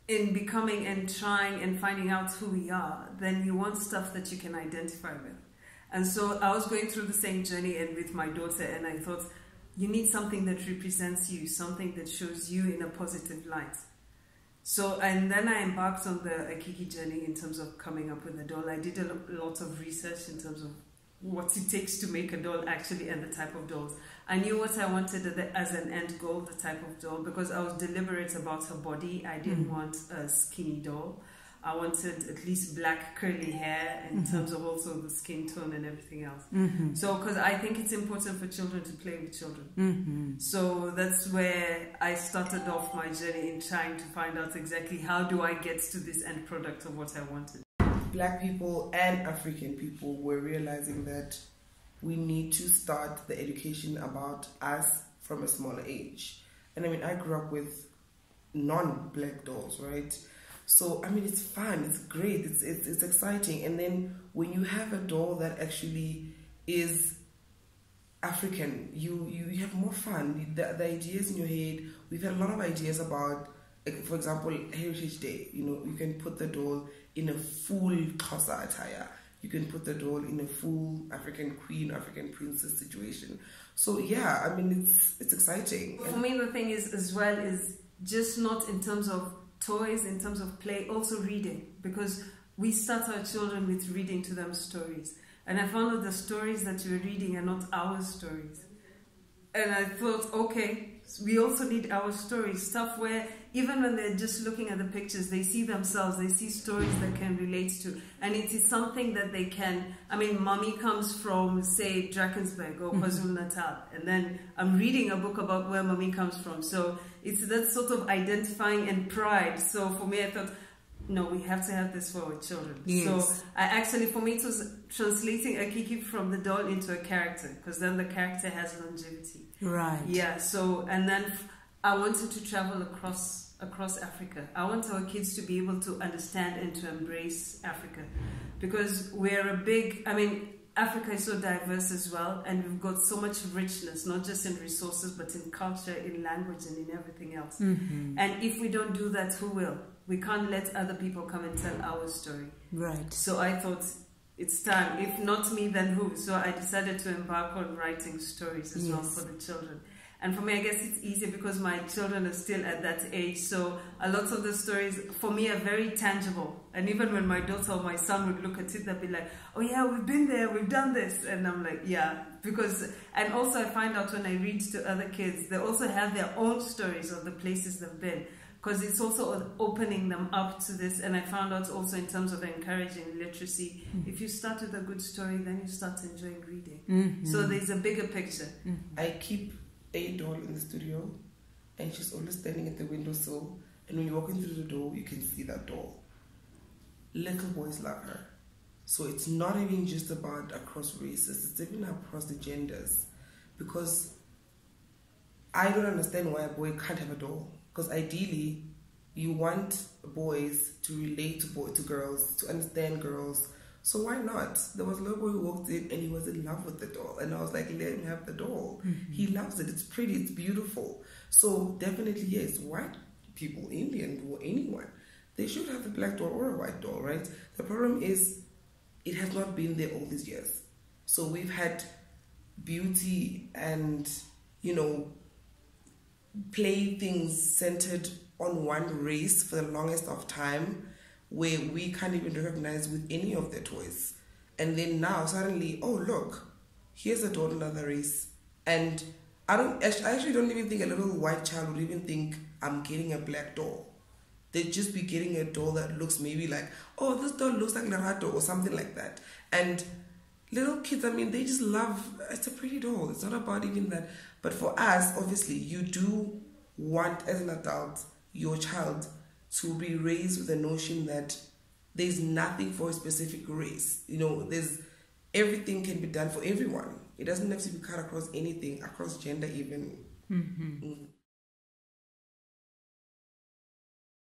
in becoming and trying and finding out who we are, then you want stuff that you can identify with. And so I was going through the same journey and with my daughter, and I thought, you need something that represents you, something that shows you in a positive light. So, and then I embarked on the Akiki journey in terms of coming up with a doll. I did a lot of research in terms of what it takes to make a doll actually, and the type of dolls. I knew what I wanted as an end goal, the type of doll, because I was deliberate about her body. I didn't want a skinny doll. I wanted at least black curly hair in terms of also the skin tone and everything else. So, because I think it's important for children to play with children. So that's where I started off my journey in trying to find out exactly how do I get to this end product of what I wanted. Black people and African people were realizing that we need to start the education about us from a smaller age. And I mean, I grew up with non-black dolls, right? So, I mean, it's fun, it's great, it's exciting. And then when you have a doll that actually is African, you have more fun. The ideas in your head, we've had a lot of ideas about, like, for example, Heritage Day. You know, you can put the doll in a full Xhosa attire. You can put the doll in a full African queen, African princess situation. So, yeah, I mean, it's exciting. For me, the thing is, as well, is just not in terms of toys, in terms of play, also reading, because we start our children with reading to them stories, and I found that the stories that you're reading are not our stories, and I thought, okay, we also need our stories, stuff where even when they're just looking at the pictures, they see themselves, they see stories that can relate to, and it is something that they can, I mean, mommy comes from, say, Drakensberg or KwaZulu-Natal, and then I'm reading a book about where mommy comes from, so it's that sort of identifying and pride. So for me, I thought, no, we have to have this for our children. Yes. So I actually, for me, it was translating Akiki from the doll into a character, because then the character has longevity. Right. Yeah, so, and then I wanted to travel across Africa. I want our kids to be able to understand and to embrace Africa, because we're a big, I mean, Africa is so diverse as well, and we've got so much richness, not just in resources, but in culture, in language, and in everything else. And if we don't do that, who will? We can't let other people come and tell our story. Right. So I thought, it's time. If not me, then who? So I decided to embark on writing stories as well for the children. And for me, I guess it's easier because my children are still at that age. So a lot of the stories for me are very tangible. And even when my daughter or my son would look at it, they'd be like, oh yeah, we've been there, we've done this. And I'm like, yeah. Because, and also I find out when I read to other kids, they also have their own stories of the places they've been. Because it's also opening them up to this. And I found out also in terms of encouraging literacy, if you start with a good story, then you start enjoying reading. So there's a bigger picture. I keep a doll in the studio, and she's always standing at the windowsill, and when you walk in through the door, you can see that doll. Little boys love her. So it's not even just about across races, it's even across the genders, because I don't understand why a boy can't have a doll, because ideally you want boys to relate to girls, to understand girls. So why not? There was a little boy who walked in and he was in love with the doll. And I was like, let him have the doll. He loves it. It's pretty. It's beautiful. So definitely, yes, white people, Indian or anyone, they should have a black doll or a white doll, right? The problem is it has not been there all these years. So we've had beauty and, you know, playthings centered on one race for the longest of time, where we can't even recognize with any of their toys. And then now suddenly, oh look, here's a doll, another race. And I actually don't even think a little white child would even think I'm getting a black doll. They'd just be getting a doll that looks maybe like, oh, this doll looks like Lerato or something like that. And little kids, I mean, they just love, it's a pretty doll. It's not about even that. But for us, obviously, you do want, as an adult, your child to be raised with the notion that there's nothing for a specific race. You know, everything can be done for everyone. It doesn't have to be cut across anything, across gender even.